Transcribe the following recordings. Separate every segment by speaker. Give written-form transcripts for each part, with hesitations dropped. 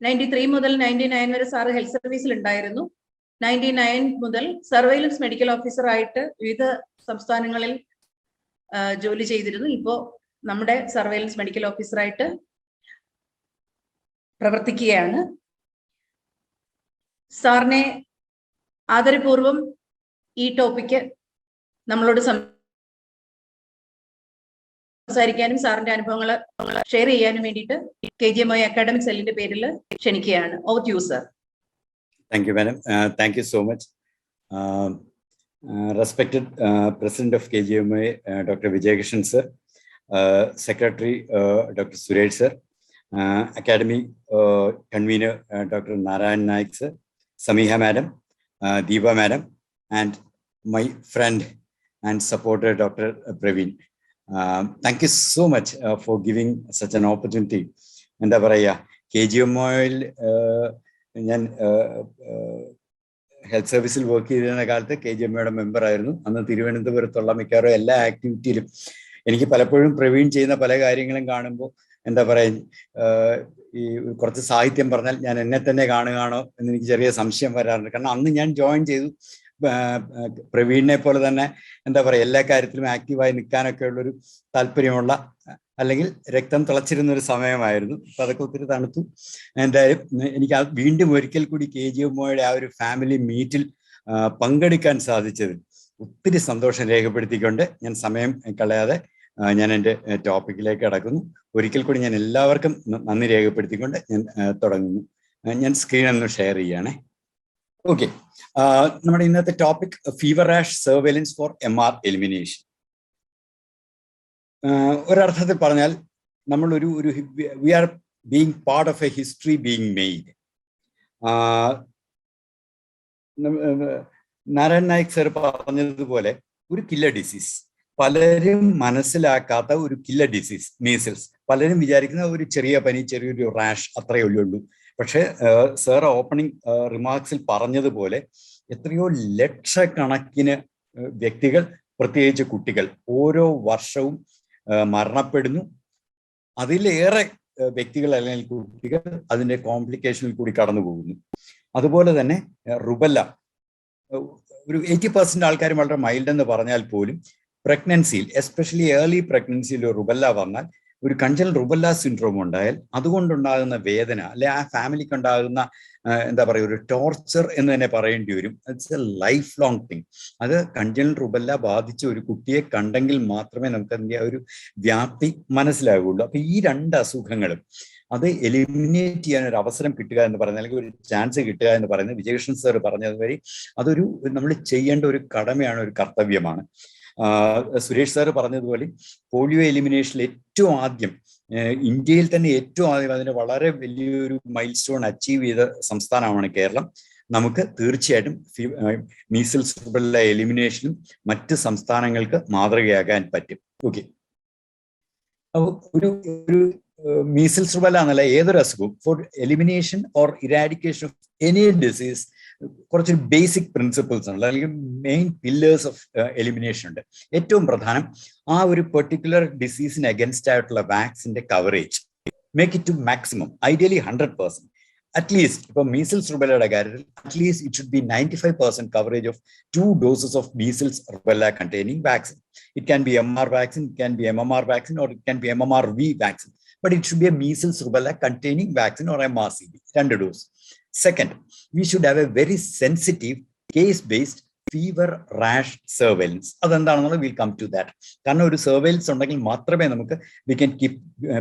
Speaker 1: 93 മുതൽ 99 വരെ sir health സർവീസിൽ ഉണ്ടായിരുന്നു. 99 മുതൽ സർവൈലൻസ് മെഡിക്കൽ ഓഫീസർ ആയിട്ട് വിവിധ സംസ്ഥാനങ്ങളിൽ ജോലി ചെയ്തിരുന്നു. ഇപ്പോൾ നമ്മുടെ സർവൈലൻസ് മെഡിക്കൽ ഓഫീസറായിട്ട് പ്രവർത്തിക്കുകയാണ്. സാറിനെ ആദരപൂർവം ഈ ടോപ്പിക്ക് നമ്മളോട് സംസാരിക്കാനും സാറിന്റെ അനുഭവങ്ങൾ ഷെയർ ചെയ്യാനും വേണ്ടിയിട്ട് KGMOA അക്കാഡമിക് സെല്ലിന്റെ പേരിൽ ക്ഷണിക്കുകയാണ്. Over to you sir.
Speaker 2: Thank you, madam. Thank you so much. Respected President of KGMOA, Dr. Vijayakrishan sir, Secretary Dr. Suresh sir, Academy Convener Dr. Narayan Naik sir, Samiha madam, Deepa madam, and my friend and supporter Dr. Praveen. Thank you so much for giving such an opportunity. And KGMOA ഞാൻ health സർവീസിൽ work ചെയ്തിരുന്ന കാലത്ത് KGMOയുടെ member ആയിരുന്നു. അന്ന് തിരുവനന്തപുരത്തുള്ള മിക്കവാറും എല്ലാ ആക്ടിവിറ്റിയിലും എനിക്ക് പലപ്പോഴും പ്രവീൺ ചെയ്യുന്ന പല കാര്യങ്ങളും കാണുമ്പോൾ എന്താ പറയുക, ഈ കുറച്ച് സാഹിത്യം പറഞ്ഞാൽ ഞാൻ എന്നെ തന്നെ കാണുകയാണോ എന്ന് എനിക്ക് ചെറിയ സംശയം വരാറുണ്ട്. കാരണം അന്ന് ഞാൻ ജോയിൻ ചെയ്തു. പ്രവീണിനെ പോലെ തന്നെ എന്താ പറയുക, എല്ലാ കാര്യത്തിലും ആക്റ്റീവായി നിൽക്കാനൊക്കെ ഉള്ളൊരു താല്പര്യമുള്ള, അല്ലെങ്കിൽ രക്തം തിളച്ചിരുന്ന ഒരു സമയമായിരുന്നു. അപ്പൊ അതൊക്കെ ഒത്തിരി തണുത്തു. എന്തായാലും എനിക്ക് വീണ്ടും ഒരിക്കൽ കൂടി KGMOയുടെ ആ ഒരു ഫാമിലി മീറ്റിൽ പങ്കെടുക്കാൻ സാധിച്ചതിൽ ഒത്തിരി സന്തോഷം രേഖപ്പെടുത്തിക്കൊണ്ട് ഞാൻ സമയം കളയാതെ ഞാൻ എൻ്റെ ടോപ്പിക്കിലേക്ക് കടക്കുന്നു. ഒരിക്കൽ കൂടി ഞാൻ എല്ലാവർക്കും നന്ദി രേഖപ്പെടുത്തിക്കൊണ്ട് ഞാൻ തുടങ്ങുന്നു. ഞാൻ സ്ക്രീൻ ഒന്ന് ഷെയർ ചെയ്യുകയാണേ. ഓക്കെ, നമ്മുടെ ഇന്നത്തെ topic fever rash surveillance for MR elimination. ഒരർത്ഥത്തിൽ പറഞ്ഞാൽ നമ്മൾ ഒരു we are being part of a history being made. Narayan Naik sir പറഞ്ഞതുപോലെ ഒരു കില്ലർ ഡിസീസ്, പലരും മനസ്സിലാക്കാത്ത ഒരു കില്ലർ ഡിസീസ് മീസിൽസ്. പലരും വിചാരിക്കുന്ന ഒരു ചെറിയ പനി, ചെറിയൊരു റാഷ്, അത്രയേ ഉള്ളൂ. പക്ഷെ സർ ഓപ്പണിംഗ് റിമാർക്സിൽ പറഞ്ഞതുപോലെ എത്രയോ ലക്ഷക്കണക്കിന് വ്യക്തികൾ, പ്രത്യേകിച്ച് കുട്ടികൾ, ഓരോ വർഷവും മരണപ്പെടുന്നു. അതിലേറെ വ്യക്തികൾ അല്ലെങ്കിൽ കുട്ടികൾ അതിൻ്റെ കോംപ്ലിക്കേഷനിൽ കൂടി കടന്നു പോകുന്നു. അതുപോലെ തന്നെ റുബല്ല, ഒരു 80% ആൾക്കാർ വളരെ മൈൽഡ് എന്ന് പറഞ്ഞാൽ പോലും പ്രഗ്നൻസിയിൽ, എസ്പെഷ്യലി ഏർലി പ്രഗ്നൻസിയിൽ റുബല്ല വന്നാൽ, ഒരു കൺജനൽ റുബല്ല സിൻഡ്രോം ഉണ്ടായാൽ അതുകൊണ്ടുണ്ടാകുന്ന വേദന, അല്ലെ ആ ഫാമിലിക്ക് ഉണ്ടാകുന്ന എന്താ പറയുക, ഒരു ടോർച്ചർ എന്ന് തന്നെ പറയേണ്ടി വരും. It's A life long thing. അത് കൺജനൽ റുബല്ല ബാധിച്ച ഒരു കുട്ടിയെ കണ്ടെങ്കിൽ മാത്രമേ നമുക്ക് അതിൻ്റെ ആ ഒരു വ്യാപ്തി മനസ്സിലാവുകയുള്ളൂ. അപ്പൊ ഈ രണ്ട് അസുഖങ്ങളും അത് എലിമിനേറ്റ് ചെയ്യാൻ ഒരു അവസരം കിട്ടുക എന്ന് പറയുന്നത്, അല്ലെങ്കിൽ ഒരു ചാൻസ് കിട്ടുക എന്ന് പറയുന്നത്, വിജയകൃഷ്ണൻ സാർ പറഞ്ഞത് വഴി അതൊരു നമ്മൾ ചെയ്യേണ്ട ഒരു കടമയാണ്, ഒരു കർത്തവ്യമാണ്. സുരേഷ് സാർ പറഞ്ഞതുപോലെ പോളിയോ എലിമിനേഷനിൽ ഏറ്റവും ആദ്യം, ഇന്ത്യയിൽ തന്നെ ഏറ്റവും ആദ്യം അതിന് വളരെ വലിയൊരു മൈൽ സ്റ്റോൺ അച്ചീവ് ചെയ്ത സംസ്ഥാനമാണ് കേരളം. നമുക്ക് തീർച്ചയായിട്ടും മീസിൽസ് റുബെല്ല എലിമിനേഷനും മറ്റ് സംസ്ഥാനങ്ങൾക്ക് മാതൃകയാകാൻ പറ്റും. ഓക്കെ, ഒരു മീസിൽസ് റുബെല്ല എന്നല്ല, ഏതൊരു അസുഖവും for elimination or eradication of any disease കുറച്ചൊരു ബേസിക് പ്രിൻസിപ്പിൾസ് ഉണ്ട്, അല്ലെങ്കിൽ മെയിൻ പില്ലേഴ്സ് ഓഫ് എലിമിനേഷൻ ഉണ്ട്. ഏറ്റവും പ്രധാനം ആ ഒരു പെർട്ടിക്കുലർ ഡിസീസിന് അഗൻസ്റ്റ് ആയിട്ടുള്ള വാക്സിന്റെ coverage make it to maximum, ideally 100%. At least ഇപ്പൊ മീസിൽസ് റുബെല്ലയുടെ കാര്യത്തിൽ at least it should be 95% coverage of 2 doses of measles rubella containing vaccine. It can be MR vaccine, it can be MMR vaccine, or it can be MMRV vaccine. But it should be a measles rubella containing vaccine or MRCV, 2 doses. Second, we should have a very sensitive case-based fever-rash surveillance. അതെന്താണെന്നുള്ളത് we'll come to that. കാരണം ഒരു surveillance ഉണ്ടെങ്കിൽ മാത്രമേ നമുക്ക് we can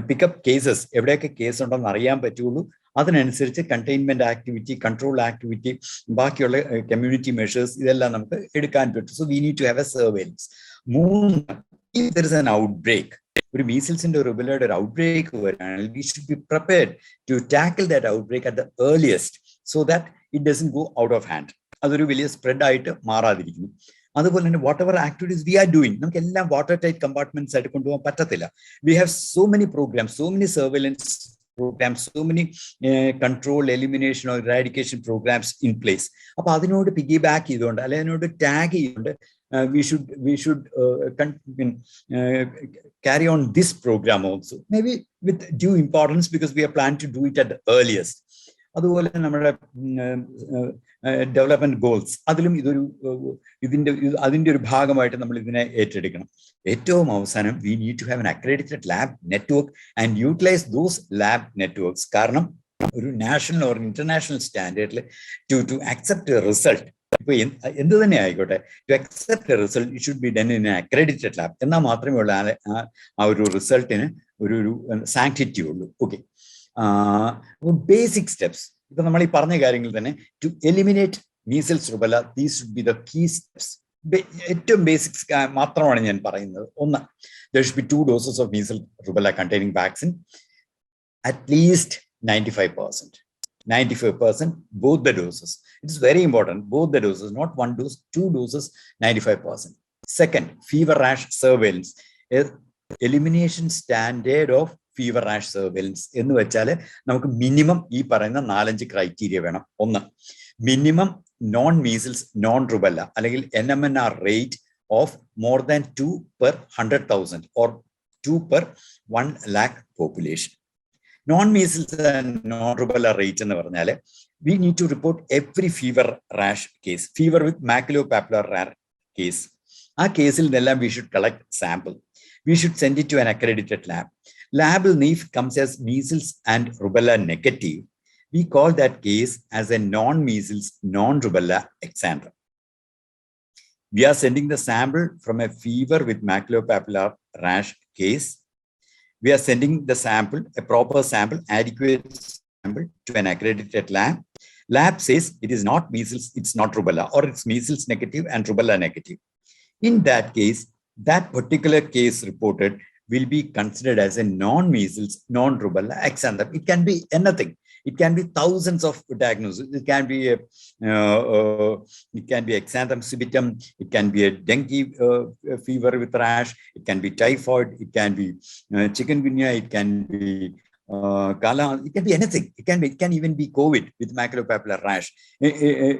Speaker 2: pick up cases, എവിടെയൊക്കെ case ഉണ്ടെന്ന് അറിയാൻ പറ്റുള്ളൂ. അതിനനുസരിച്ച് കണ്ടെയ്ൻമെന്റ് ആക്ടിവിറ്റി, കൺട്രോൾ ആക്ടിവിറ്റി, ബാക്കിയുള്ള കമ്മ്യൂണിറ്റി മെഷേഴ്സ് ഇതെല്ലാം നമുക്ക് എടുക്കാൻ പറ്റും. So we need to have a surveillance. 3, if there is an outbreak, ഒരു മീസിൽസിന്റെ റുബെല്ലയുടെ ഒരു ഔട്ട്ബ്രേക്ക് വരികയാണെങ്കിൽ we should be prepared to tackle that outbreak at the earliest so that it doesn't go out of hand. അതൊരു വലിയ spread ആയിട്ട് മാറാതിരിക്കുന്നു. അതുപോലെ തന്നെ whatever activities we are doing, നമുക്ക് എല്ലാം വാട്ടർ ടൈറ്റ് കമ്പാർട്ട്മെന്റ്സ് ആയിട്ട് കൊണ്ടുപോകാൻ പറ്റത്തില്ല. We have so many programs, so many surveillance programs, so many control, elimination or eradication programs in place. അപ്പോൾ അതിനോട് പിഗി ബാക്ക് ചെയ്തുകൊണ്ട്, അല്ലെങ്കിൽ അതിനോട് ടാഗ് ചെയ്തുകൊണ്ട് we should carry on this program also, maybe with due importance, because we are planning to do it at the earliest. അതുപോലെ നമ്മുടെ development goals അതിലും അതിന്റെ ഒരു ഭാഗമായിട്ട് നമ്മൾ ഇതിനെ ഏറ്റെടുക്കണം. ഏറ്റവും അവസാനം we need to have an accredited lab network and utilise those lab networks. കാരണം ഒരു നാഷണൽ ഓർ ഇന്റർനാഷണൽ സ്റ്റാൻഡേർഡിൽ ടു അക്സെപ്റ്റ് റിസൾട്ട്, ഇപ്പൊ എന്ത് തന്നെ ആയിക്കോട്ടെ, to accept result it should be done in accredited lab. എന്നാൽ മാത്രമേ ഉള്ള ആ ഒരു റിസൾട്ടിന് ഒരു സാങ്ക്ടിറ്റി ഉള്ളൂ. ഓക്കെ, ബേസിക് സ്റ്റെപ്സ് ഇപ്പൊ നമ്മൾ ഈ പറഞ്ഞ കാര്യങ്ങൾ തന്നെ to eliminate measles rubella, these should be the key steps. ഏറ്റവും ബേസിക്സ് മാത്രമാണ് ഞാൻ പറയുന്നത്. ഒന്ന്, there should be 2 doses of measles rubella containing vaccine, at least 95%, both the doses. It's very important, both the doses, not 1 dose, 2 doses, 95%. Second, fever-rash surveillance, elimination standard of fever-rash surveillance എന്ന് വെച്ചാൽ നമുക്ക് minimum ഈ പറയുന്ന 4-5 criteria വേണം. ഒന്ന്, minimum non measles non rubella അല്ലെങ്കിൽ NMNR rate of more than 2 per 100,000 or 2 per 1 lakh population. Non measles and non rubella rate എന്ന് പറഞ്ഞാൽ we need to report every fever rash case, fever with maculopapular case. ആ കേസിൽ നിന്നെല്ലാം we should collect sample. We should send it to an accredited lab. ലാബിൽ നീഫ് comes as measles and rubella negative. We call that case as a non-measles, non-rubella exandrem. We are sending the sample from a fever with maculopapular rash case. We are sending the sample, a proper sample, adequate sample to an accredited lab. Lab says it is not measles, it's not rubella, or it's measles negative and rubella negative. In that case, that particular case reported will be considered as a non-measles, non-rubella exandrem. It can be anything. It can be thousands of diagnoses. It can be exanthem subitum. It can be a dengue fever with rash. It can be typhoid. It can be chikungunya. It can be kala. It can be anything. It can even be COVID with maculopapular rash.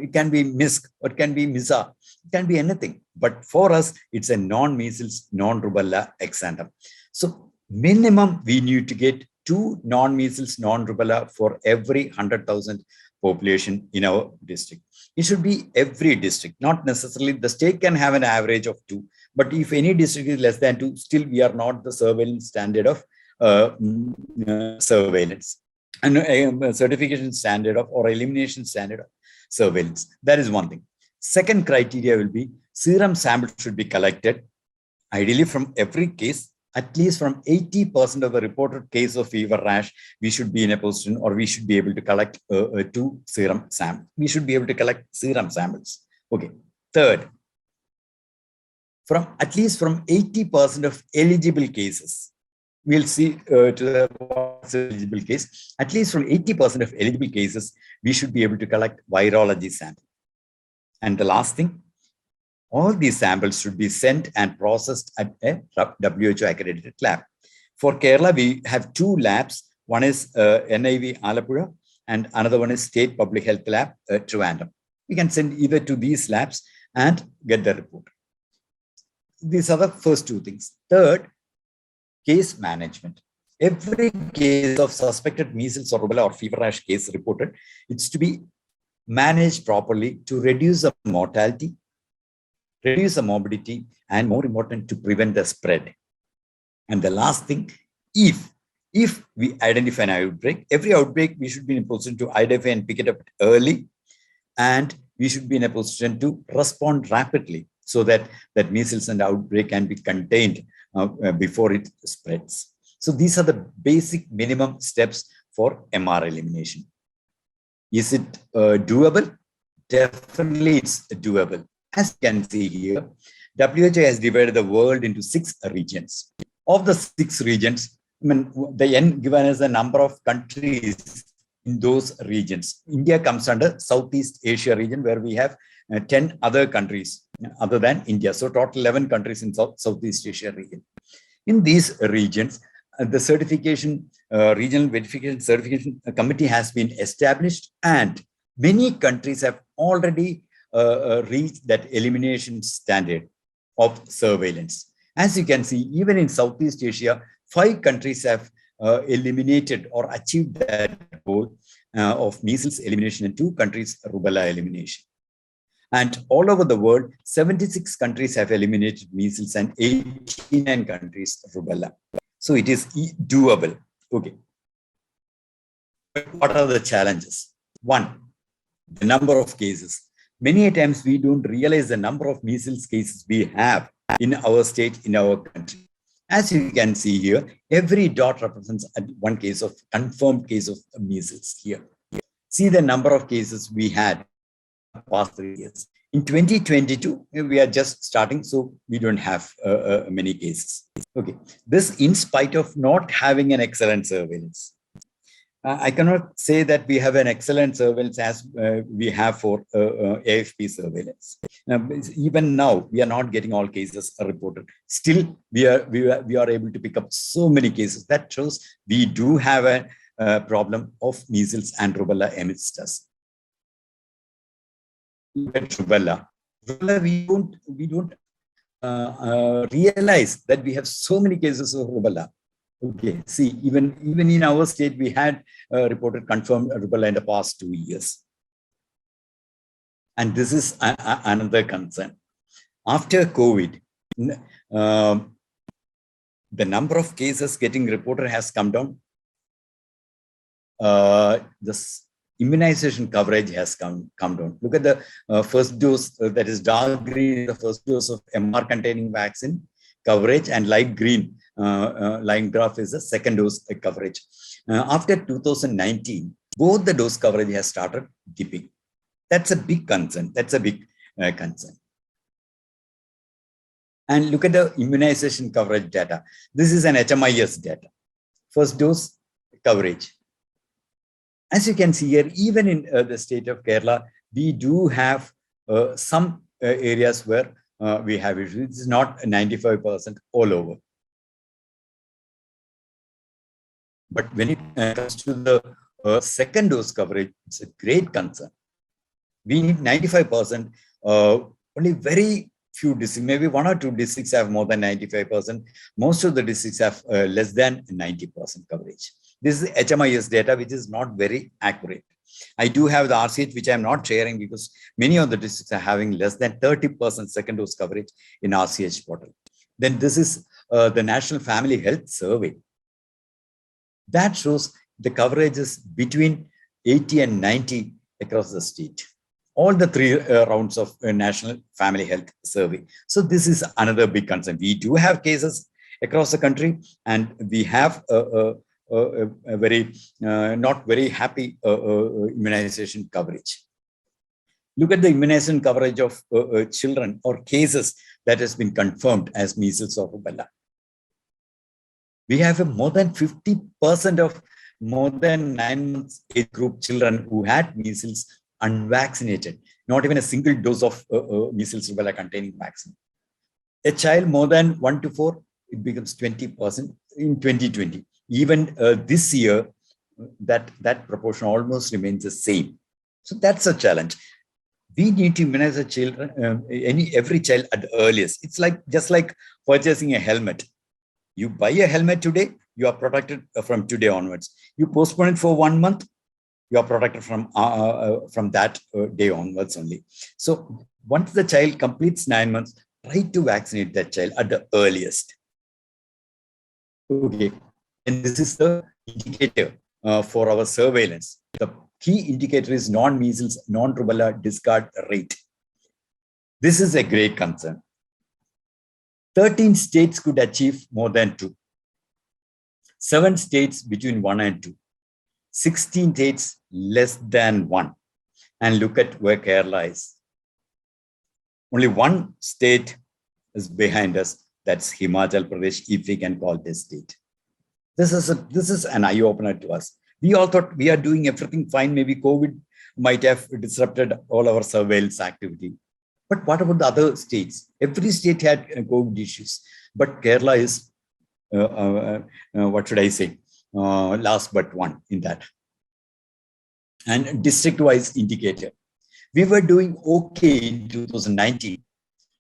Speaker 2: It can be MISC or it can be MISA. It can be anything. But for us, it's a non-measles, non-rubella exanthem. So minimum we need to get 2 non-measles, non-rubella for every 100,000 population in our district. It should be every district, not necessarily the state can have an average of 2. But if any district is less than 2, still we are not the surveillance standard of surveillance and certification standard of or elimination standard of surveillance. That is one thing. Second criteria will be serum sample should be collected, ideally from every case. At least from 80% of the reported case of fever rash, we should be in a position or we should be able to collect 2 serum samples. We should be able to collect serum samples. Okay. Third, at least from 80% of eligible cases, we'll see to the eligible case. At least from 80% of eligible cases, we should be able to collect virology sample. And the last thing, all these samples should be sent and processed at a WHO accredited lab. For Kerala, we have 2 labs. One is NIV Alappuzha and another one is State Public Health Lab, Trivandrum. We can send either to these labs and get the report. These are the first 2 things. Third, case management. Every case of suspected measles or rubella or fever rash case reported, it's to be managed properly to reduce the mortality, reduce the morbidity, and more important, to prevent the spread. And the last thing, if we identify an outbreak, every outbreak we should be in a position to identify and pick it up early, and we should be in a position to respond rapidly so that measles and outbreak can be contained before it spreads. So these are the basic minimum steps for MR elimination. Is it doable? Definitely it's doable. As you can see here, WHO has divided the world into 6 regions. Of the 6 regions, the N given as the number of countries in those regions. India comes under Southeast Asia region, where we have 10 other countries other than India. So total 11 countries in Southeast Asia region. In these regions, the regional verification certification committee has been established, and many countries have already reach that elimination standard of surveillance. As you can see, even in Southeast Asia, 5 countries have eliminated or achieved that goal, of measles elimination and 2 countries rubella elimination. And all over the world, 76 countries have eliminated measles and 89 countries rubella. So it is doable. Okay. But what are the challenges? One, the number of cases. Many times we don't realize the number of measles cases we have in our state, in our country. As you can see here, every dot represents one case of confirmed case of measles here. See the number of cases we had past 3 years. In 2022, we are just starting, so we don't have many cases. Okay, this in spite of not having an excellent surveillance. I cannot say that we have an excellent surveillance as we have for AFP surveillance. Even now, we are not getting all cases reported. Still, we are able to pick up so many cases. That shows we do have a problem of measles and rubella amidst us. Look at rubella. Rubella, we don't realize that we have so many cases of rubella. Okay, see, even in our state, we had reported confirmed rubella in the past 2 years. And this is another concern. After COVID, the number of cases getting reported has come down. This immunization coverage has come down. Look at the first dose, that is dark green, the first dose of MR containing vaccine coverage, and light green line graph is the second dose coverage. After 2019, both the dose coverage has started dipping. That's a big concern. That's a big concern. And look at the immunization coverage data. This is an HMIS data. First dose coverage. As you can see here, even in the state of Kerala, we do have some areas where we have issues. It's not 95% all over. But when it comes to the second dose coverage, it's a great concern. We need 95%. Only very few districts, maybe 1 or 2 districts have more than 95%. Most of the districts have less than 90% coverage. This is HMIS data, which is not very accurate. I do have the RCH, which I'm not sharing because many of the districts are having less than 30% second dose coverage in RCH portal. Then this is the National Family Health Survey. That shows the coverage is between 80 and 90 across the state. All the 3 rounds of National Family Health Survey. So this is another big concern. We do have cases across the country, and we have a very not very happy immunization coverage. Look at the immunization coverage of children or cases that has been confirmed as measles or rubella. We have more than 50% of more than 9 months age group children who had measles unvaccinated, not even a single dose of measles rubella containing vaccine. A child more than 1 to 4, it becomes 20% in 2020. Even this year, that proportion almost remains the same. So that's a challenge. We need to immunize the children, every child at the earliest. It's like just like purchasing a helmet. You buy a helmet today, you are protected from today onwards. You postpone it for 1 month, you are protected from that day onwards only. So once the child completes 9 months, try to vaccinate that child at the earliest. Okay, and this is the indicator for our surveillance. The key indicator is non-measles, non-rubella discard rate. This is a great concern. 13 states could achieve more than 2. 7 states between 1 and 2. 16 states less than 1. And look at where Kerala is. Only 1 state is behind us. That's Himachal Pradesh, if we can call this state. This is an eye-opener to us. We all thought we are doing everything fine. Maybe COVID might have disrupted all our surveillance activity. But what about the other states? Every state had COVID issues. But Kerala is, what should I say, last but one in that. And district-wise indicator. We were doing okay in 2019.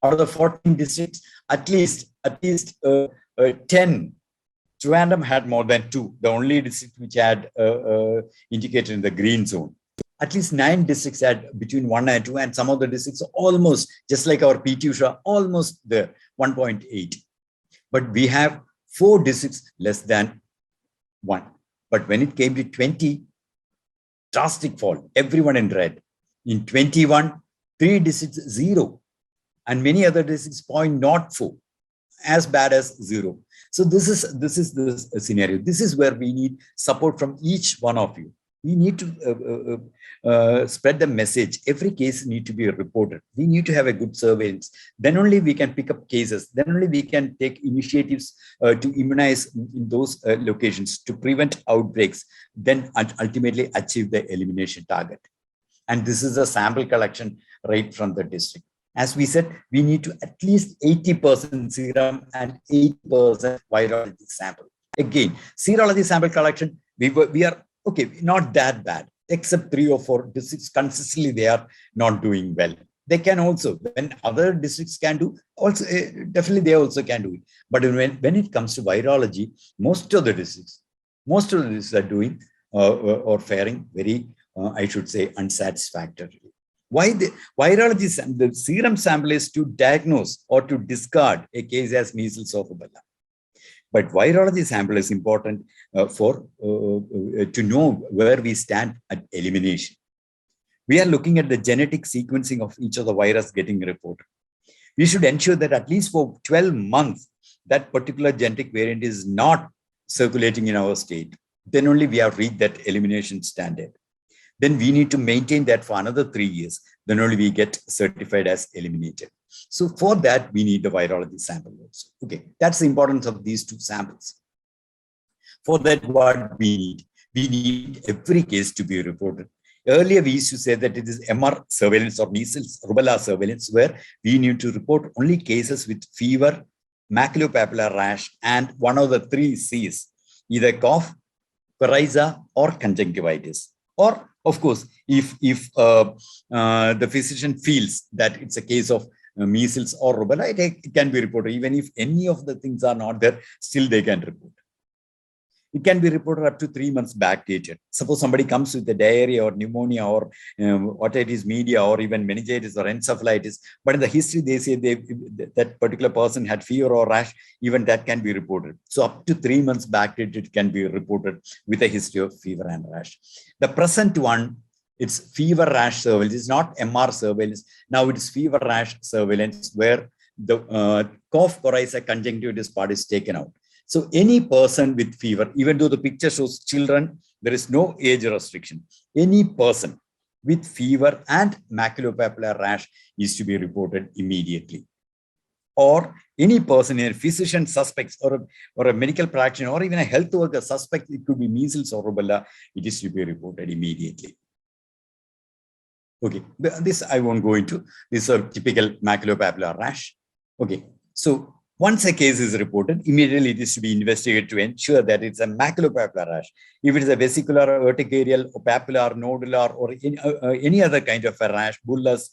Speaker 2: Out of the 14 districts, at least 10 Trivandrum had more than 2, the only district which had indicated in the green zone. At least 9 districts had between 1 and 2, and some of the districts almost, just like our PT Usha, almost there, 1.8. But we have 4 districts less than 1. But when it came to 20, drastic fall, everyone in red. In 21, 3 districts 0, and many other districts 0.04, as bad as 0. So this is the scenario. This is where we need support from each one of you. We need to spread the message. Every case needs to be reported. We need to have a good surveillance. Then only we can pick up cases. Then only we can take initiatives to immunize in those locations to prevent outbreaks, then ultimately achieve the elimination target. And this is a sample collection right from the district. As we said, we need to at least 80% serum and 8% virology sample. Again, serology sample collection, we are okay, not that bad, except 3 or 4 districts consistently they are not doing well. They can also, when other districts can do, also definitely they also can do it. But when it comes to virology, most of the districts are doing or faring very, I should say, unsatisfactorily. Why the virology, the serum sample is to diagnose or to discard a case as measles or rubella. But virology sample is important to know where we stand at elimination. We are looking at the genetic sequencing of each of the virus getting reported. We should ensure that at least for 12 months, that particular genetic variant is not circulating in our state. Then only we have reached that elimination standard. Then we need to maintain that for another 3 years. Then only we get certified as eliminated. So for that, we need the virology sample also. Okay, that's the importance of these 2 samples. For that, what we need every case to be reported. Earlier, we used to say that it is MR surveillance or measles rubella surveillance, where we need to report only cases with fever, maculopapular rash, and one of the 3 C's, either cough, coryza, or conjunctivitis. Or, of course, if the physician feels that it's a case of measles or rubella, it can be reported. Even if any of the things are not there, still they can report. It can be reported up to 3 months backdated. Suppose somebody comes with a diarrhea or pneumonia or otitis media or even meningitis or encephalitis, but in the history they say that particular person had fever or rash, even that can be reported. So up to 3 months backdated can be reported with a history of fever and rash. The present one, it's fever-rash surveillance. It's not MR surveillance. Now it is fever-rash surveillance where the cough, coryza, conjunctivitis part is taken out. So any person with fever, even though the picture shows children, there is no age restriction. Any person with fever and maculopapular rash is to be reported immediately. Or any person, a physician suspects or a medical practitioner or even a health worker suspects it could be measles or rubella, it is to be reported immediately. Okay, this I won't go into. This is a typical maculopapular rash. Okay, so once a case is reported, immediately it is to be investigated to ensure that it's a maculopapular rash. If it is a vesicular, urticarial, or papular, nodular, or any other kind of a rash, bullous,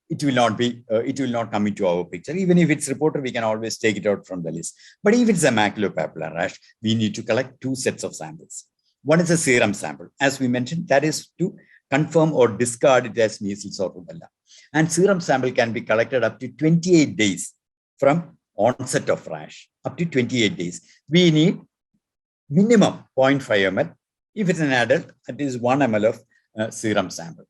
Speaker 2: it will not come into our picture. Even if it's reported, we can always take it out from the list. But if it's a maculopapular rash, we need to collect 2 sets of samples. One is a serum sample. As we mentioned, that is to confirm or discard it as measles or rubella. And serum sample can be collected up to 28 days from onset of rash, up to 28 days. We need minimum 0.5 ml. If it's an adult, at least 1 ml of serum sample.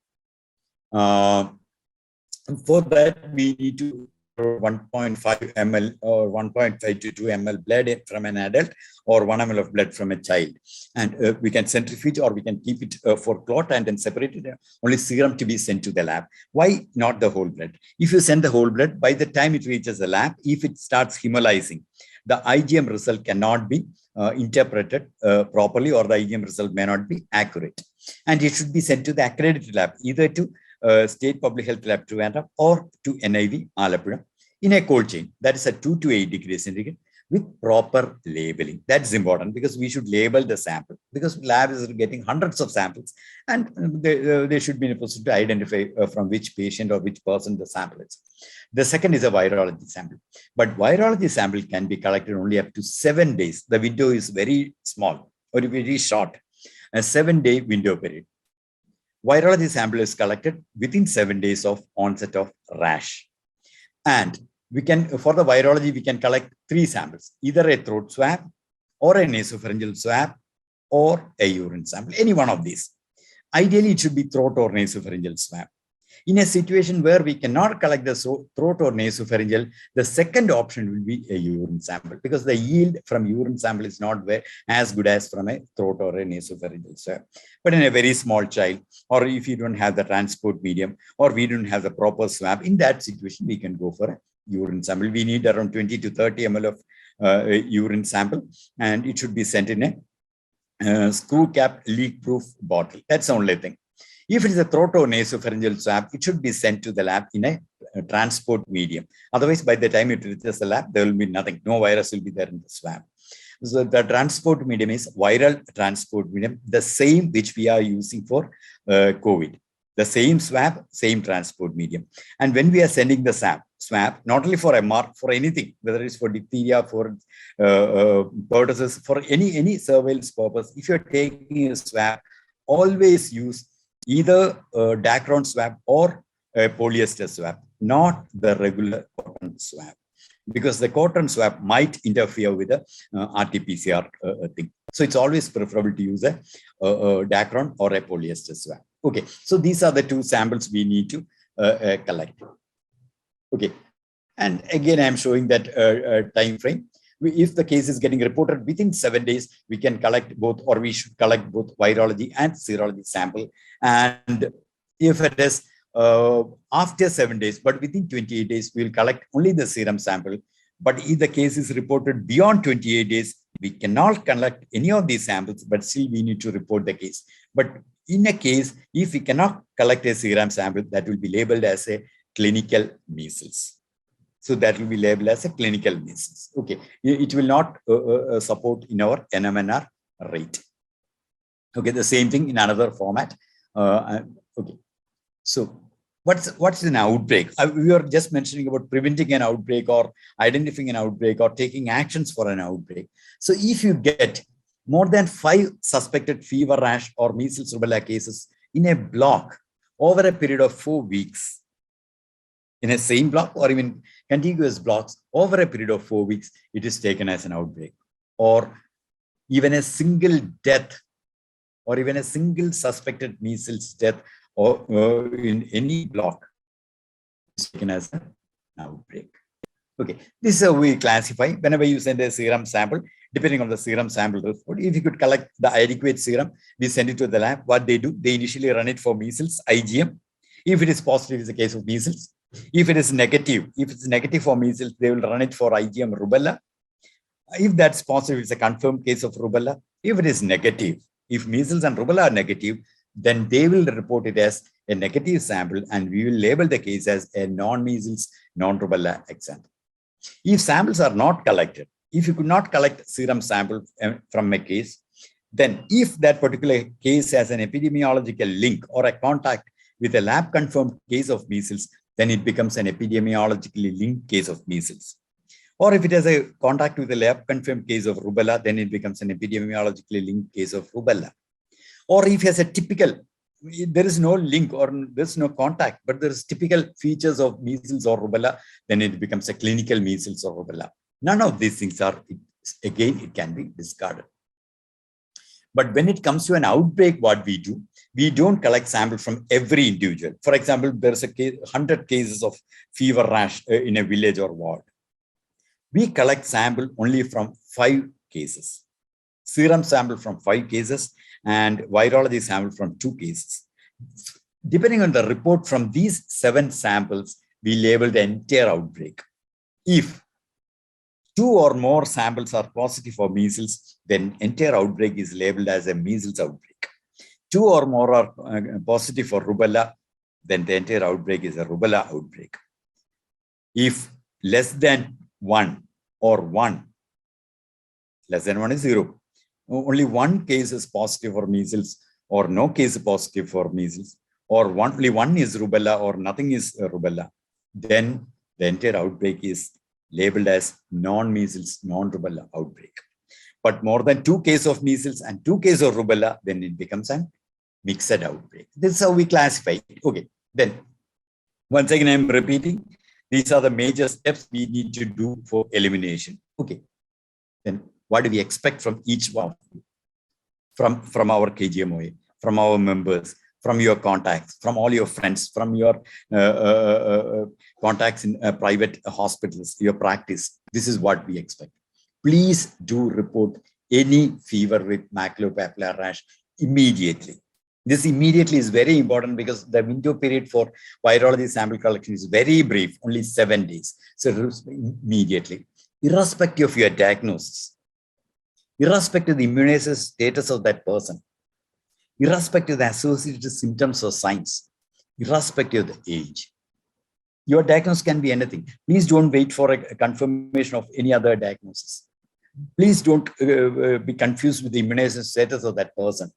Speaker 2: For that, we need to 1.5 ml or 1.5 to 2 ml blood from an adult or 1 ml of blood from a child. And we can centrifuge or we can keep it for clot and then separate it. Only serum to be sent to the lab. Why not the whole blood? If you send the whole blood, by the time it reaches the lab, if it starts hemolyzing, the IgM result cannot be interpreted properly, or the IgM result may not be accurate. And it should be sent to the accredited lab, either to State Public Health Lab Trivandrum or to NIV Alappuzha in a cold chain. That is at 2 to 8 degrees centigrade with proper labeling. That's important because we should label the sample. because lab is getting hundreds of samples, and they should be in a position to identify from which patient or which person the sample is. The second is a virology sample, but virology sample can be collected only up to 7 days. The window is very small or very short, a 7-day window period. Virology sample is collected within 7 days of onset of rash. And we can, for the virology, we can collect 3 samples, either a throat swab or a nasopharyngeal swab or a urine sample, any one of these. Ideally, it should be throat or nasopharyngeal swab. In a situation where we cannot collect the throat or nasopharyngeal, the second option will be a urine sample, because the yield from urine sample is not as good as from a throat or a nasopharyngeal swab. But in a very small child, or if you don't have the transport medium, or we don't have the proper swab, in that situation, we can go for a urine sample. We need around 20 to 30 ml of urine sample, and it should be sent in a screw cap leak-proof bottle. That's the only thing. If it is a throat or nasopharyngeal swab, it should be sent to the lab in a transport medium. Otherwise, by the time it reaches the lab, there will be nothing. No virus will be there in the swab. So the transport medium is viral transport medium, the same which we are using for COVID. The same swab, same transport medium. And when we are sending the swab, not only for MR, for anything, whether it's for diphtheria, for pertussis, for any surveillance purpose, if you're taking a swab, always use either a Dacron swab or a polyester swab, not the regular cotton swab, because the cotton swab might interfere with the RT-PCR thing. So it's always preferable to use a Dacron or a polyester swab. Okay, so these are the 2 samples we need to collect. Okay, and again, I'm showing that time frame. If the case is getting reported within 7 days, we can collect both, or we should collect both virology and serology sample. And if it is after 7 days, but within 28 days, we'll collect only the serum sample. But if the case is reported beyond 28 days, we cannot collect any of these samples, but still we need to report the case. But in a case, if we cannot collect a serum sample, that will be labeled as a clinical measles. So that will be labeled as a clinical measles. Okay, it will not support in our NMNR rate. Okay, the same thing in another format. Okay, so what's an outbreak? We were just mentioning about preventing an outbreak or identifying an outbreak or taking actions for an outbreak. So if you get more than 5 suspected fever rash or measles rubella cases in a block over a period of 4 weeks, in a same block or even contiguous blocks over a period of 4 weeks, it is taken as an outbreak. Or even a single death or even a single suspected measles death or in any block is taken as an outbreak. Okay, this is how we classify. Whenever you send a serum sample, depending on the serum sample report, if you could collect the adequate serum, we send it to the lab. What they do, they initially run it for measles, IgM. If it is positive, it's a case of measles. If it is negative, if it's negative for measles, they will run it for IgM rubella. If that's positive, it's a confirmed case of rubella. If it is negative, if measles and rubella are negative, then they will report it as a negative sample and we will label the case as a non-measles, non-rubella example. If samples are not collected, if you could not collect serum sample from a case, then if that particular case has an epidemiological link or a contact with a lab confirmed case of measles, then it becomes an epidemiologically linked case of measles. Or if it has a contact with a lab confirmed case of rubella, then it becomes an epidemiologically linked case of rubella. Or if it has a typical, there is no link or there's no contact, but there is typical features of measles or rubella, then it becomes a clinical measles or rubella. None of these things are, again, it can be discarded. But when it comes to an outbreak, what we do, we don't collect samples from every individual. For example, there's a case, 100 cases of fever rash in a village or ward. We collect sample only from 5 cases. Serum sample from 5 cases and virology sample from 2 cases. Depending on the report from these 7 samples, we label the entire outbreak. If 2 or more samples are positive for measles, then entire outbreak is labeled as a measles outbreak. 2 or more are positive for rubella, then the entire outbreak is a rubella outbreak. If less than 1 or 1, less than 1 is 0, only one case is positive for measles, or no case is positive for measles, or only one is rubella or nothing is rubella, then the entire outbreak is labeled as non-measles, non-rubella outbreak. But more than 2 cases of measles and 2 cases of rubella, then it becomes a mixed outbreak. This is how we classify it. Okay, then once again, I'm repeating, these are the major steps we need to do for elimination. Okay, then what do we expect from each one? From our KGMOA, from our members, from your contacts, from all your friends, from your contacts in private hospitals, your practice. This is what we expect. Please do report any fever with maculopapular rash immediately. This immediately is very important because the window period for virology sample collection is very brief, only 7 days. So immediately, irrespective of your diagnosis, irrespective of the immunization status of that person, irrespective of the associated symptoms or signs, irrespective of the age, your diagnosis can be anything. Please don't wait for a confirmation of any other diagnosis. Please don't be confused with the immunization status of that person.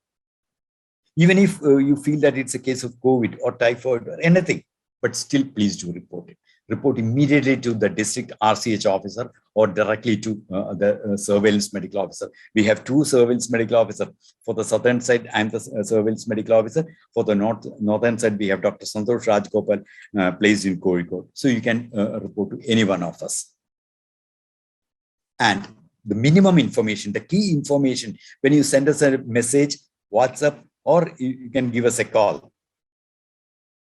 Speaker 2: Even if you feel that it's a case of COVID or typhoid or anything, but still please do report it. Report immediately to the district RCH officer or directly to the surveillance medical officer. We have 2 surveillance medical officers. For the southern side, I'm the surveillance medical officer. For the northern side, we have Dr. Santosh Rajgopal placed in Kozhikode. So you can report to any one of us. And the minimum information, the key information, when you send us a message, WhatsApp, or you can give us a call.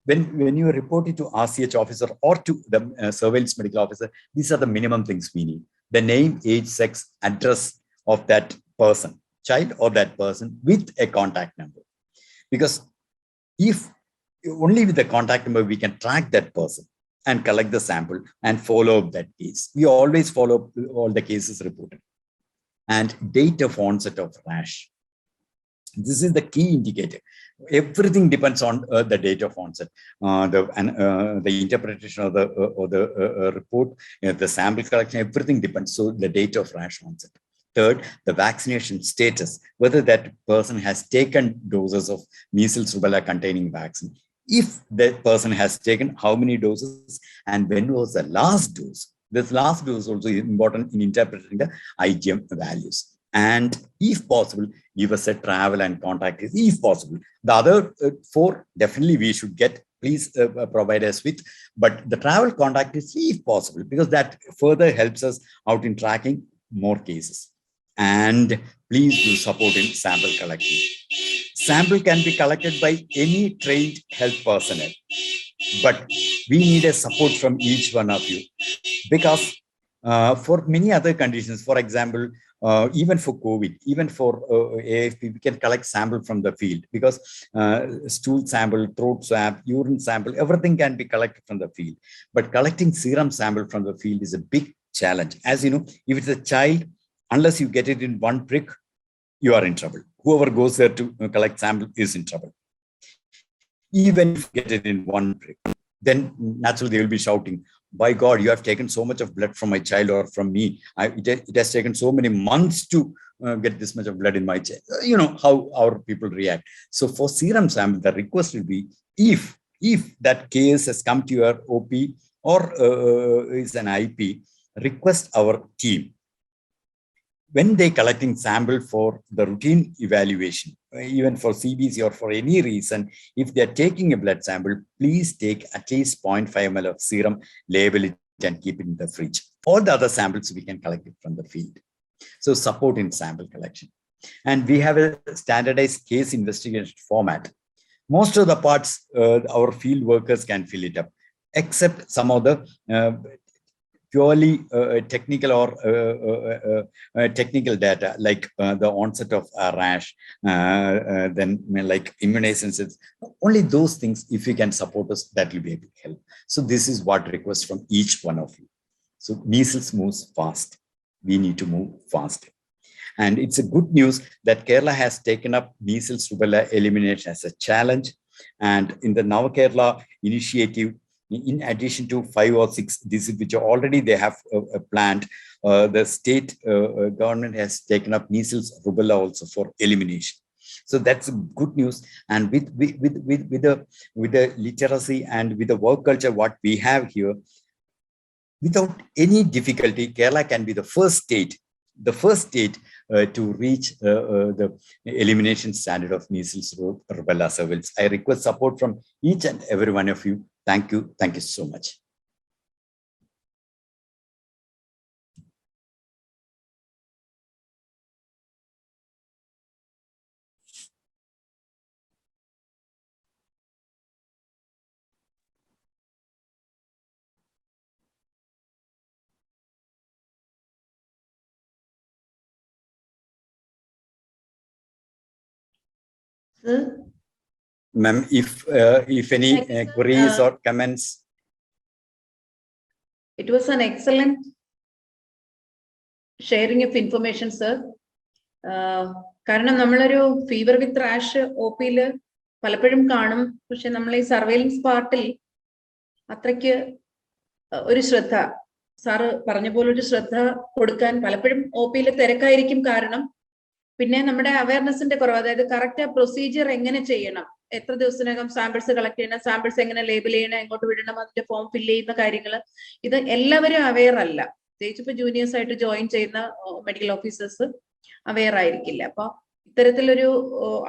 Speaker 2: When you report it to RCH officer or to the surveillance medical officer, these are the minimum things we need. The name, age, sex, address of that person, child or that person, with a contact number. Because if only with the contact number, we can track that person and collect the sample and follow up that case. We always follow up all the cases reported. And date of onset of rash. This is the key indicator. Everything depends on the date of onset, the interpretation of the report, the sample collection, everything depends. So the date of rash onset. Third, the vaccination status, whether that person has taken doses of measles rubella containing vaccine. If that person has taken how many doses and when was the last dose. This last dose also is important in interpreting the IgM values. And if possible, give us a travel and contact list, if possible. The other 4, definitely we should get, please provide us with, but the travel contact list, if possible, because that further helps us out in tracking more cases. And please do support in sample collection. Sample can be collected by any trained health personnel, but we need a support from each one of you, because for many other conditions, for example, even for COVID, even for AFP, we can collect sample from the field, because stool sample, throat swab, urine sample, everything can be collected from the field. But collecting serum sample from the field is a big challenge. As you know, if it's a child, unless you get it in one prick, you are in trouble. Whoever goes there to collect sample is in trouble. Even if you get it in one prick, then naturally they will be shouting, by God, you have taken so much of blood from my child or from me. It has taken so many months to get this much of blood in my child. You know how our people react. So for serum sample, the request will be, if that case has come to your OP or is an IP, request our team. When they collecting sample for the routine evaluation, even for CBC or for any reason, if they're taking a blood sample, please take at least 0.5 ml of serum, label it and keep it in the fridge. All the other samples we can collect it from the field. So support in sample collection. And we have a standardized case investigation format. Most of the parts, our field workers can fill it up, except some of the purely technical or technical data, like the onset of a rash, then like immunizations. Only those things, if you can support us, that will be able to help. So this is what requests from each one of you. So measles moves fast. We need to move fast. And it's a good news that Kerala has taken up measles rubella elimination as a challenge. And in the Now Kerala initiative, in addition to 5 or 6 diseases which already they have planned, the state government has taken up measles rubella also for elimination. So that's good news. And with the literacy and with the work culture what we have here, without any difficulty, Kerala can be the first state to reach the elimination standard of measles rubella surveillance. I request support from each and every one of you. Thank you so much. Ma'am, if any queries or comments.
Speaker 1: It was an excellent sharing of information, sir. കാരണം നമ്മളൊരു fever with rash OP-ൽ പലപ്പോഴും കാണും. പക്ഷെ നമ്മൾ ഈ surveillance പാർട്ടിൽ അത്രയ്ക്ക് ഒരു ശ്രദ്ധ, സാറ് പറഞ്ഞ പോലെ ഒരു ശ്രദ്ധ കൊടുക്കാൻ പലപ്പോഴും OP-ൽ തിരക്കായിരിക്കും. കാരണം പിന്നെ നമ്മുടെ അവയർനെസിന്റെ കുറവ്, അതായത് കറക്റ്റ് പ്രൊസീജിയർ എങ്ങനെ ചെയ്യണം, എത്ര ദിവസത്തിനകം സാമ്പിൾസ് കളക്ട് ചെയ്യണം, സാമ്പിൾസ് എങ്ങനെ ലേബൽ ചെയ്യണം, എങ്ങോട്ട് വിടണം, അതിന്റെ ഫോം ഫില്ല് ചെയ്യുന്ന കാര്യങ്ങൾ, ഇത് എല്ലാവരും അവെയർ അല്ല. പ്രത്യേകിച്ച് ഇപ്പൊ ജൂനിയേഴ്സ് ആയിട്ട് ജോയിൻ ചെയ്യുന്ന മെഡിക്കൽ ഓഫീസേഴ്സ് അവെയർ ആയിരിക്കില്ല. അപ്പൊ ഇത്തരത്തിലൊരു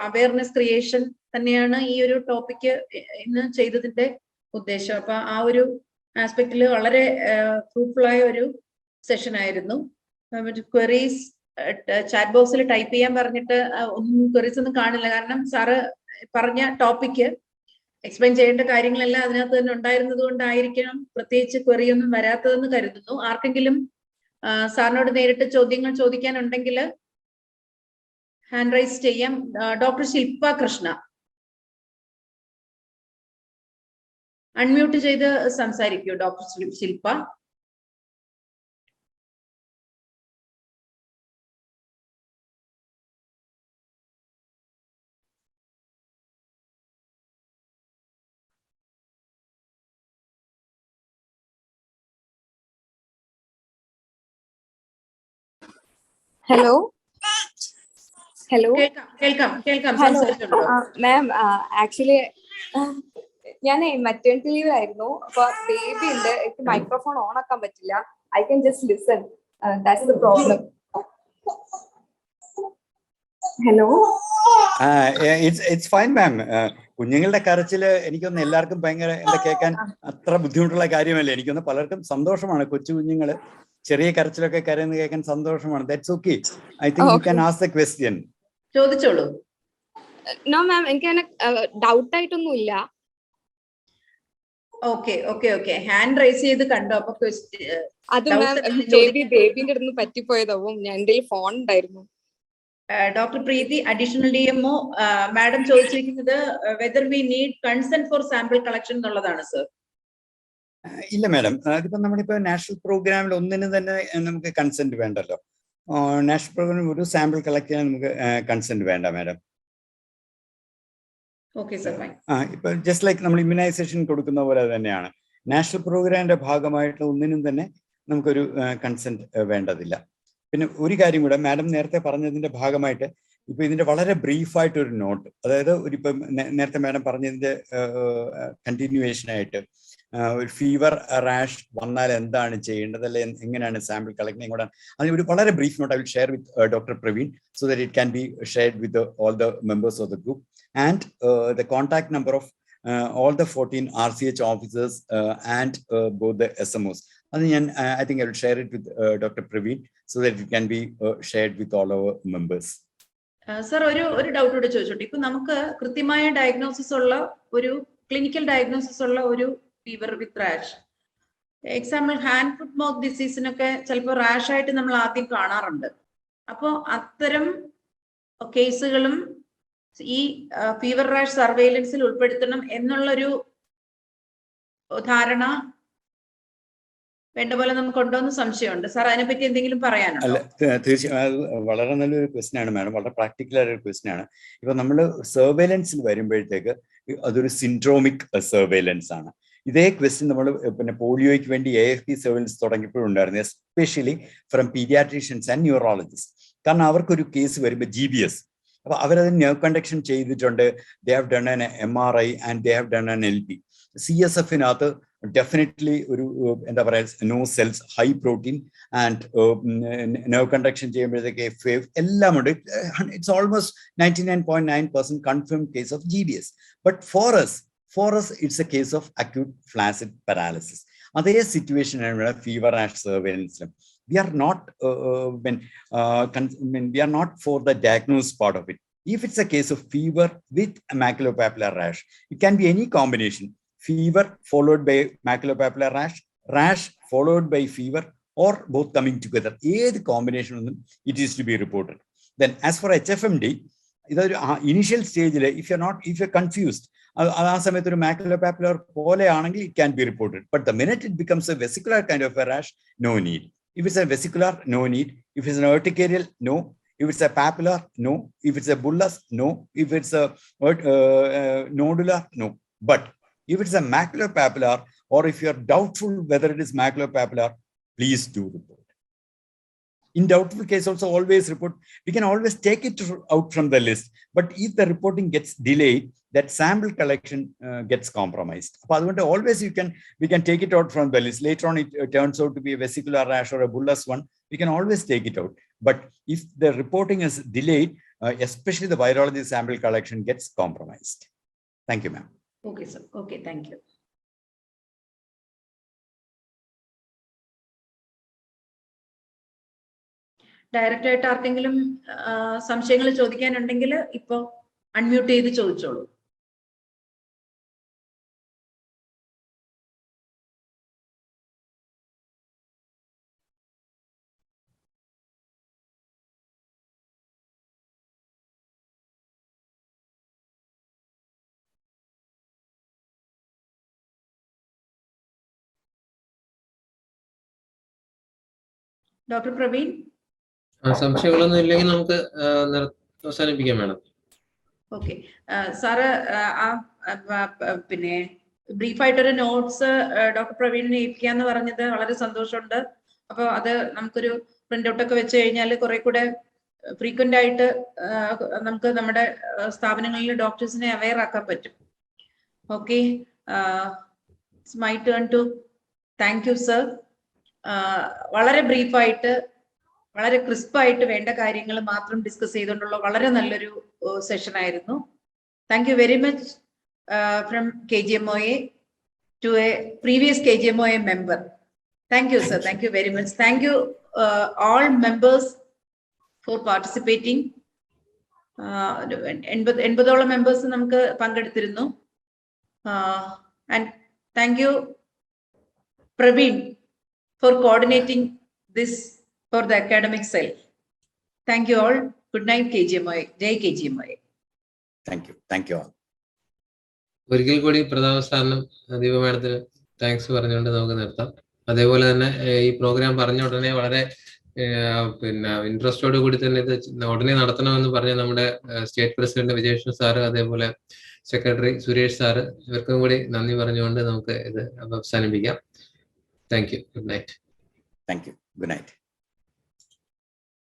Speaker 1: അവെയർനെസ് ക്രിയേഷൻ തന്നെയാണ് ഈ ഒരു ടോപ്പിക്ക് ഇന്ന് ചെയ്തതിന്റെ ഉദ്ദേശം. അപ്പൊ ആ ഒരു ആസ്പെക്റ്റിൽ വളരെ ഫ്രൂട്ട്ഫുൾ ആയ ഒരു സെഷൻ ആയിരുന്നു. ക്വറീസ് ചാറ്റ് ബോക്സിൽ ടൈപ്പ് ചെയ്യാൻ പറഞ്ഞിട്ട് ഒന്നും ക്വറീസ് ഒന്നും കാണില്ല. കാരണം സാറ് പറഞ്ഞ ടോപ്പിക്ക് എക്സ്പ്ലെയിൻ ചെയ്യേണ്ട കാര്യങ്ങളെല്ലാം അതിനകത്ത് തന്നെ ഉണ്ടായിരുന്നത് കൊണ്ടായിരിക്കണം പ്രത്യേകിച്ച് ക്വറി ഒന്നും വരാത്തതെന്ന് കരുതുന്നു. ആർക്കെങ്കിലും സാറിനോട് നേരിട്ട് ചോദ്യങ്ങൾ ചോദിക്കാനുണ്ടെങ്കിൽ ഹാൻഡ് റൈസ് ചെയ്യാം. ഡോക്ടർ ശില്പ കൃഷ്ണ, അൺമ്യൂട്ട് ചെയ്ത് സംസാരിക്കൂ. ഡോക്ടർ ശില്പ.
Speaker 3: ഹലോ ഹലോ
Speaker 1: കേൾക്കാം.
Speaker 3: മാം, ആക്ച്വലി ഞാൻ മെറ്റേണിറ്റി ലീവ് ആയിരുന്നു. അപ്പൊ ബേബി ഉണ്ട്, എനിക്ക് മൈക്രോഫോൺ ഓൺ ആക്കാൻ പറ്റില്ല. I can just listen, that's the problem. Hello.
Speaker 2: It's fine ma'am. കുഞ്ഞുങ്ങളുടെ കരച്ചില് എനിക്കൊന്ന് എല്ലാവർക്കും ഭയങ്കര എന്താ കേൾക്കാൻ അത്ര ബുദ്ധിമുട്ടുള്ള കാര്യമല്ല. എനിക്കൊന്ന് പലർക്കും സന്തോഷമാണ്. കൊച്ചു കുഞ്ഞുങ്ങള് ചെറിയ കരച്ചിലൊക്കെ കരയുന്ന കേൾക്കാൻ സന്തോഷമാണ്. That's okay. I think you can ask the question.
Speaker 1: ചോദിച്ചോളൂ.
Speaker 3: നോ മാം, എനിക്ക് അങ്ങനെ ഡൗട്ട് ആയിട്ടൊന്നും ഇല്ല.
Speaker 1: ഓക്കെ. ഹാൻഡ് റൈസ് ചെയ്ത് കണ്ടോ? അപ്പൊ
Speaker 3: അത് മാം ബേബിന്റെ അടുത്ത് പറ്റിപ്പോയതാവും. ഞാൻ എന്റെ ഫോൺ ഉണ്ടായിരുന്നു.
Speaker 1: Doctor Preethi, additional DMO, madam ചോദിച്ചിരിക്കുന്നത് whether we need consent for sample collection എന്നുള്ളതാണ് സർ.
Speaker 2: ഇല്ല മാഡം, അതിപ്പോ നമ്മളിപ്പോ നാഷണൽ പ്രോഗ്രാമിൽ ഒന്നിനും തന്നെ നമുക്ക് കൺസെന്റ് വേണ്ടല്ലോ. നാഷണൽ പ്രോഗ്രാമിൽ ഒരു സാമ്പിൾ കളക്ട് ചെയ്യാൻ നമുക്ക് കൺസെന്റ് വേണ്ട മാഡം.
Speaker 1: Okay sir, fine.
Speaker 2: ഇപ്പൊ ജസ്റ്റ് ലൈക്ക് നമ്മൾ ഇമ്മ്യൂണൈസേഷൻ കൊടുക്കുന്ന പോലെ തന്നെയാണ് നാഷണൽ പ്രോഗ്രാമിന്റെ ഭാഗമായിട്ട് ഒന്നിനും തന്നെ നമുക്കൊരു കൺസെന്റ് വേണ്ടതില്ല. പിന്നെ ഒരു കാര്യം കൂടെ, മാഡം നേരത്തെ പറഞ്ഞതിന്റെ ഭാഗമായിട്ട് ഇപ്പൊ ഇതിന്റെ വളരെ ബ്രീഫായിട്ടൊരു നോട്ട്, അതായത് ഇപ്പം നേരത്തെ മാഡം പറഞ്ഞതിന്റെ കണ്ടിന്യൂവേഷൻ ആയിട്ട് ഒരു ഫീവർ റാഷ് വന്നാൽ എന്താണ് ചെയ്യേണ്ടത്, അല്ലെ എങ്ങനെയാണ് സാമ്പിൾ കളക്ട് ചെയ്യുന്നത്, അതിന് ഒരു വളരെ brief not I will share with doctor Praveen so that it can B shared with all the members of the group and the contact number of all the 14 RCH officers and both the SMOs. I think I will share it with Dr. Praveen so that it can be shared with all our members.
Speaker 1: Sir, ഒരു doubt കൂടെ ചോദിച്ചോട്ടെ. ഇപ്പൊ നമുക്ക് കൃത്യമായ diagnosis ഉള്ള ഒരു clinical diagnosis ഉള്ള ഒരു fever with rash, example hand foot mouth ഡിസീസിനൊക്കെ ചിലപ്പോൾ റാഷ് ആയിട്ട് നമ്മൾ ആദ്യം കാണാറുണ്ട്. അപ്പോൾ അത്തരം കേസുകളും ഈ ഫീവർ റാഷ് സർവൈലൻസിൽ ഉൾപ്പെടുത്തണം എന്നുള്ളൊരു ധാരണ വേണ്ട പോലെ നമുക്കുണ്ടോ എന്ന് സംശയമുണ്ട്. സാർ, അതിനെപ്പറ്റി എന്തെങ്കിലും പറയാനുണ്ടോ?
Speaker 2: അല്ല, തീർച്ചയായും വളരെ നല്ലൊരു ക്വസ്റ്റ്യൻ ആണ് മാഡം, വളരെ പ്രാക്ടിക്കൽ ആയ ഒരു ക്വസ്റ്റ്യൻ ആണ്. ഇപ്പൊ നമ്മൾ സർവൈലൻസിൽ വരുമ്പോഴത്തേക്ക് അതൊരു സിൻഡ്രോമിക് സർവൈലൻസ് ആണ്. ഇതേ ക്വസ്റ്റ്യൻ നമ്മൾ പിന്നെ പോളിയോയ്ക്ക് വേണ്ടി AFP സർവീലൻസ് തുടങ്ങിയപ്പോഴുണ്ടായിരുന്നു, especially from paediatricians and neurologist. കാരണം അവർക്കൊരു കേസ് വരുമ്പോൾ GBS, അപ്പോൾ അവരത് നെർവ് കണ്ടക്ഷൻ ചെയ്തിട്ടുണ്ട്, they have done an MRI and they have done an LP. CSFനകത്ത് ഡെഫിനറ്റ്ലി ഒരു എന്താ പറയുക no cells, high protein and nerve conduction ചെയ്യുമ്പോഴത്തേക്ക് FAV എല്ലാം ഉണ്ട്. It's almost 99.9% confirmed case of GBS. But for us it's a case of acute flaccid paralysis. അതേ situation ആണ് Fever-Rash സർവൈലൻസിലും. We are not we are not for the diagnosis part of it. If it's a case of fever with a maculopapular rash, it can be any combination: fever followed by maculopapular rash, rash followed by fever, or both coming together. Any combination of them, it is to be reported. Then as for HFMD, initial stage, if you're confused, ആ സമയത്ത് ഒരു maculopapular പോലെ ആണെങ്കിൽ it can be reported. But the minute it becomes a vesicular kind of a rash, no need. If it's a vesicular, no need. If it's an urticarial, no. If it's a papular, no. If it's a bullous, no. If it's a nodular, no. But if it's a maculopapular, or if you're doubtful whether it is maculopapular, please do report. In doubtful case also always report. We can always take it out from the list. But if the reporting gets delayed, that sample collection gets compromised. Always we can take it out from the list. Later on, it turns out to be a vesicular rash or a bullous one. We can always take it out. But if the reporting is delayed, especially the virology sample collection gets compromised. Thank you, ma'am.
Speaker 1: Okay, sir. Okay, thank you. Direct ആയിട്ട് ആർക്കെങ്കിലും സംശയങ്ങൾ ചോദിക്കാനുണ്ടെങ്കിൽ ഇപ്പൊ unmute ചെയ്ത് ചോദിച്ചോളൂ. Doctor Praveen,
Speaker 4: സംശയങ്ങളൊന്നും ഇല്ലെങ്കിൽ നമുക്ക് അവസാനിപ്പിക്കാം madam.
Speaker 1: Okay sir, പിന്നെ ബ്രീഫായിട്ടൊരു നോട്ട്സ് ഡോക്ടർ പ്രവീണിനെ ഏൽപ്പിക്കാന്ന് പറഞ്ഞത് വളരെ സന്തോഷമുണ്ട്. അപ്പൊ അത് നമുക്കൊരു പ്രിന്റ് ഔട്ട് ഒക്കെ വെച്ച് കഴിഞ്ഞാൽ കുറെ കൂടെ ഫ്രീക്വന്റ് ആയിട്ട് നമുക്ക് നമ്മുടെ സ്ഥാപനങ്ങളിൽ ഡോക്ടേഴ്സിനെ അവെയർ ആക്കാൻ പറ്റും. Okay, it's my turn to thank you sir. വളരെ ബ്രീഫായിട്ട് വളരെ ക്രിസ്പായിട്ട് വേണ്ട കാര്യങ്ങൾ മാത്രം ഡിസ്കസ് ചെയ്തുകൊണ്ടുള്ള വളരെ നല്ലൊരു സെഷൻ ആയിരുന്നു. Thank you very much from KGMOA to a previous KGMOA member. Thank you, sir. Thank you very much. Thank you all members for participating. 80 members നമുക്ക് പങ്കെടുത്തിരുന്നു. And thank you, Praveen, for coordinating this for the academic cell. Thank you all. Good night, KGMOA. Jai KGMOA.
Speaker 2: Thank you. Thank you all.
Speaker 4: ഒരിക്കൽ കൂടി പ്രതാപ സാറിനും ദീപ മാഡത്തിന് thanks പറഞ്ഞുകൊണ്ട് നമുക്ക് നിർത്താം. അതേപോലെ തന്നെ ഈ പ്രോഗ്രാം പറഞ്ഞ ഉടനെ വളരെ പിന്നെ ഇൻട്രസ്റ്റോട് കൂടി തന്നെ ഇത് ഉടനെ നടത്തണമെന്ന് പറഞ്ഞ നമ്മുടെ സ്റ്റേറ്റ് പ്രസിഡന്റ് വിജയകൃഷ്ണൻ സാറ്, അതേപോലെ സെക്രട്ടറി സുരേഷ് സാറ്, ഇവർക്കും കൂടി നന്ദി പറഞ്ഞുകൊണ്ട് നമുക്ക് ഇത് അവസാനിപ്പിക്കാം. Thank you. Good night.
Speaker 2: Thank you. Good night.